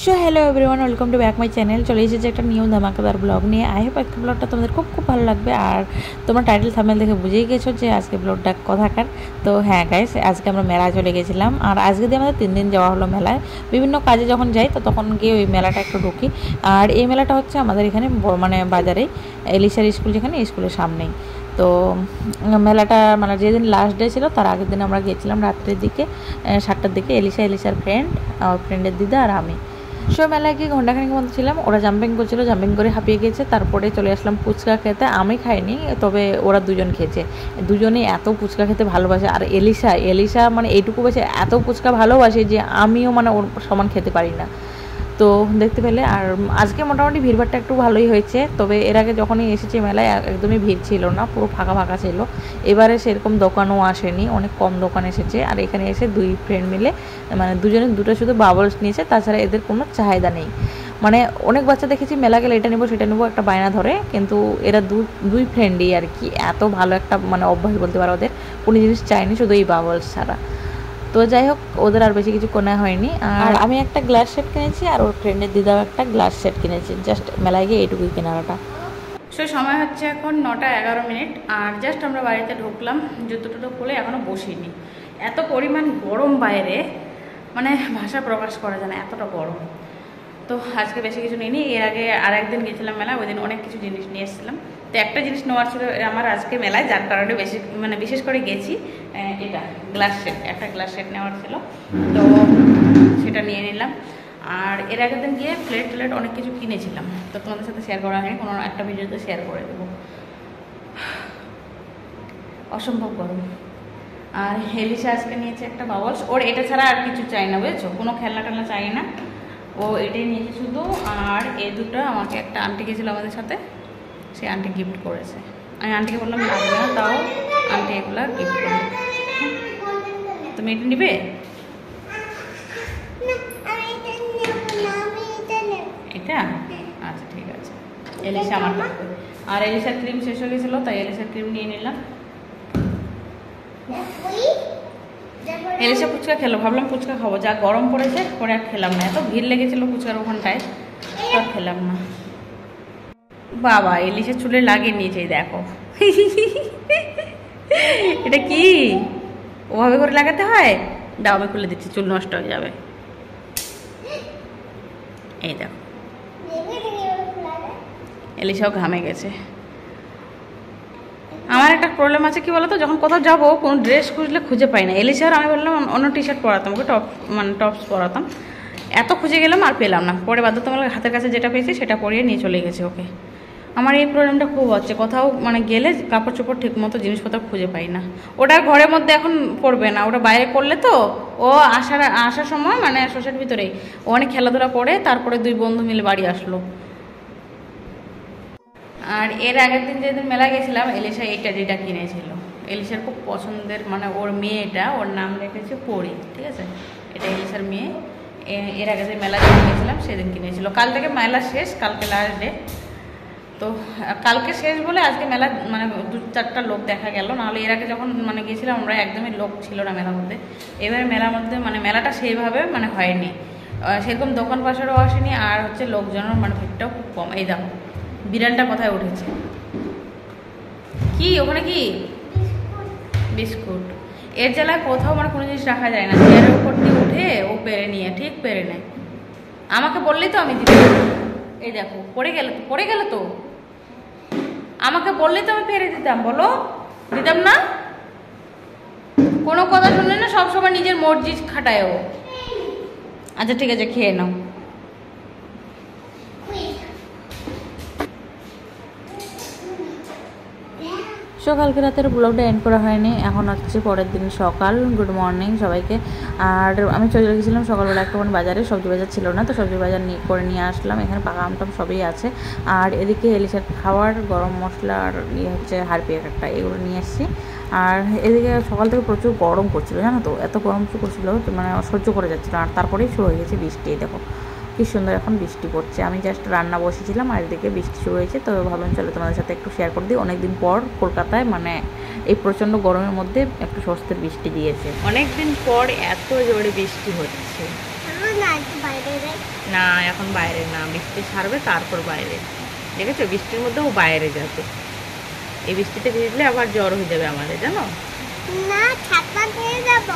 So hello everyone, welcome to back my channel. চলে এসেছে একটা নিউ ধামাকাদার ব্লগ নিয়ে। আই হোপ আজকে ব্লগটা তোমাদের খুব ভালো লাগবে। আর তোমরা টাইটেল থাম্বনেল দেখে বুঝেই গেছো যে আজকে ব্লগটা কথাকার। তো হ্যাঁ গাইস, আজকে আমরা মেলায় চলে গেছিলাম। আর আজকে দিয়ে আমাদের 3 দিন যাওয়া হলো মেলায়। বিভিন্ন কাজে যখন যাই তো তখন গিয়ে ওই মেলাটা একটু ঢুকি। আর এই মেলাটা হচ্ছে আমাদের এখানে মানে বাজারেই, এলিশার স্কুল যেখানে, স্কুলের সামনেই। তো মেলাটা মানে যেদিন লাস্ট ডে ছিল তার আগের দিন আমরা গিয়েছিলাম রাত্রের দিকে 7টার দিকে। এলিশার ফ্রেন্ডের দিদা আর আমি। সো মেলায় গিয়ে ঘণ্টাখানিক মতো ছিলাম। ওরা জাম্পিং করছিল, জাম্পিং করে হাঁপিয়ে গিয়েছে। তারপরে চলে আসলাম ফুচকা খেতে। আমি খাইনি, তবে ওরা দুজন খেয়েছে। দুজনেই এত ফুচকা খেতে ভালোবাসে। আর এলিশা মানে এইটুকু বেশি এত ফুচকা ভালোবাসে যে আমিও মানে ওর সমান খেতে পারি না। তো দেখতে পেলে। আর আজকে মোটামুটি ভিড়ভাড়টা একটু ভালোই হয়েছে। তবে এর আগে যখনই এসেছি মেলায় একদমই ভিড় ছিল না, পুরো ফাঁকা ছিল। এবারে সেরকম দোকানও আসেনি, অনেক কম দোকান এসেছে। আর এখানে এসে দুই ফ্রেন্ড মিলে মানে দুজনে দুটো শুধু বাবলস নিয়েছে, তাছাড়া এদের কোনো চাহিদা নেই। মানে অনেক বাচ্চা দেখেছি মেলা গেলে এটা নেবো সেটা নেবো একটা বায়না ধরে, কিন্তু এরা দুই ফ্রেন্ডই আর কি। এত ভালো একটা মানে অভ্যাস বলতে পারো ওদের, কোনো জিনিস চায়নি শুধু এই বাবলস ছাড়া। তো যাই হোক, ওদের আর বেশি কিছু কেনা হয়নি। আর আমি একটা গ্লাস সেট কিনেছি, আর ওর ফ্রেন্ডের দিদাও একটা গ্লাস সেট কিনেছি। জাস্ট মেলায় গিয়ে এইটুকুই কেনাটা। সো সময় হচ্ছে এখন 9:11। আর জাস্ট আমরা বাড়িতে ঢুকলাম, জুতো টুতো খুলে এখনও বসিনি। এত পরিমাণ গরম বাইরে, মানে ভাষা প্রকাশ করা যায় না, এতটা গরম। তো আজকে বেশি কিছু নিইনি। এর আগে আর একদিন গেছিলাম মেলা, ওই দিন অনেক কিছু জিনিস নিয়ে এসেছিলাম। তো একটা জিনিস নেওয়ার ছিল আমার আজকে মেলায়, যার কারণে বিশেষ করে গেছি। এটা একটা গ্লাস সেট নেওয়ার ছিল, তো সেটা নিয়ে নিলাম। আর এর আগের দিন গিয়ে প্লেট অনেক কিছু কিনেছিলাম, তো তোমাদের সাথে শেয়ার করা হয়নি, কোনো একটা ভিডিওতে শেয়ার করে দেবো। অসম্ভব গরম। আর এলিশা আজকে নিয়েছে একটা বাবলস। ওর এটা ছাড়া আর কিছু চাই না, বুঝেছো, কোনো খেলনা টেলনা চাই না, ও এটাই নিয়েছে শুধু। আর এই দুটো আমাকে একটা আন্টি গেছিলো আমাদের সাথে, সে আন্টি গিফট করেছে। আমি আন্টিকে বললাম লাগবে না, তাও আন্টি এগুলা গিফট করবে। তুমি এটা নিবে? এটা আচ্ছা ঠিক আছে। এলিশা আমার লাগবে। আর এলিশার ক্রিম শেষ হয়ে গেছিলো, তাই এলিশার ক্রিম নিয়ে নিলাম। এলিশা ফুচকা খেলো, ভাবলাম ফুচকা খাবো, যা গরম পড়েছে পরে আর খেলাম না। এত ভিড় লেগেছিল ফুচকার ওখানটায়, তো আর খেলাম না। বাবা, এলিশা চুলে লাগিয়ে নিয়েছে, দেখো। এটা কি ওভাবে করে লাগাতে হয়? দাও আমি খুলে দিচ্ছি, চুল নষ্ট হয়ে যাবে। এই দেখো, এলিশাও ঘামে গেছে। আমার একটা প্রবলেম আছে, কি বলতো, যখন কোথাও যাবো কোনো ড্রেস খুঁজলে খুঁজে পাই না। এলিশার আমি বললাম অন্য টি শার্ট পরাতাম, ওকে টপস পরাতাম, এত খুঁজে গেলাম আর পেলাম না। পরে বাধ্যতামূলক হাতের কাছে যেটা পেয়েছি সেটা পরিয়ে নিয়ে চলে গেছে ওকে। আমার এই প্রবলেমটা খুব হচ্ছে, কোথাও মানে গেলে কাপড় চোপড় ঠিক মতো জিনিসপত্র খুঁজে পাই না। ওটা ঘরের মধ্যে এখন পড়বে না, ওটা বাইরে করলে তো ও আসার সময় মানে সোসাইটির ভিতরেই ও অনেক খেলাধুলা করে, তারপরে দুই বন্ধু মিলে বাড়ি আসলো। আর এর আগের দিন যেদিন মেলা গেছিলাম, এলিশা এই টেডিটা কিনেছিল। এলিশার খুব পছন্দের, মানে ওর মেয়েটা, ওর নাম রেখেছে পরি, ঠিক আছে, এটা এলিশার মেয়ে। এর আগে যে মেলা যখন গেছিলাম সেদিন কিনেছিল। কাল থেকে মেলা শেষ, কালকে লাস্ট ডে। তো কালকে শেষ বলে আজকে মেলা মানে 2-4টা লোক দেখা গেল, নাহলে এর আগে যখন মানে গেছিলাম আমরা একদমই লোক ছিল না মেলার মধ্যে। এবার মেলার মধ্যে মানে মেলাটা সেইভাবে মানে হয়নি, সেরকম দোকান পাশারও আসেনি। আর হচ্ছে লোকজনের মানে ভিড়টাও খুব কম। এই দেখো বিড়ালটা কোথায় উঠেছে, কি ওখানে কি বিস্কুট। এর জ্বালায় কোথাও মানে কোনো জিনিস রাখা যায় না, চেয়ারের উপর দিয়ে উঠে ও পেরে নিয়ে ঠিক পেরে নেয়। আমাকে বললেই তো আমি দিতাম। এই দেখো পড়ে গেল তো, আমাকে বললেই তো আমি পেরে দিতাম, বলো দিতাম না? কোনো কথা শুনলে না, সবসময় নিজের মর্জি খাটায় ও। আচ্ছা ঠিক আছে, খেয়ে নাও। কালকে রাতের ব্লগটা এন্ড করা হয়নি, এখন হচ্ছে পরের দিন সকাল। গুড মর্নিং সবাইকে। আর আমি চলে গেছিলাম সকালবেলা একটুখানি বাজারে, সবজি বাজার ছিল না, তো সবজি বাজার করে নিয়ে আসলাম। এখানে পাকা আমটাম সবই আছে। আর এদিকে এলিশার খাবার, গরম মশলা, আর হচ্ছে হারপিক একটা, এগুলো নিয়ে এসেছি। আর এদিকে সকাল থেকে প্রচুর গরম করছিল, জানো তো, এত গরম করছিল মানে সহ্য করে যাচ্ছিলো। আর তারপরেই শুরু হয়ে গেছে বৃষ্টি। দেখো কি সুন্দর এখন বৃষ্টি পড়ছে। আমি জাস্ট রান্না বসেছিলাম আর এদিকে বৃষ্টি শুরু হয়েছে। তো ভাবলাম চলো তোমাদের সাথে একটু শেয়ার করে দিই। অনেকদিন পর কলকাতায় মানে এই প্রচণ্ড গরমের মধ্যে একটু স্বস্তির বৃষ্টি দিয়েছে। অনেকদিন পর এত জোরে বৃষ্টি হচ্ছে। না এখন বাইরে না, বৃষ্টি ছাড়বে তারপর বাইরে। দেখেছো বৃষ্টির মধ্যে ও বাইরে যাবে, এই বৃষ্টিতে ভিজলে আবার জ্বর হয়ে যাবে আমাদের, জানো। না ছাতা নিয়ে যাব।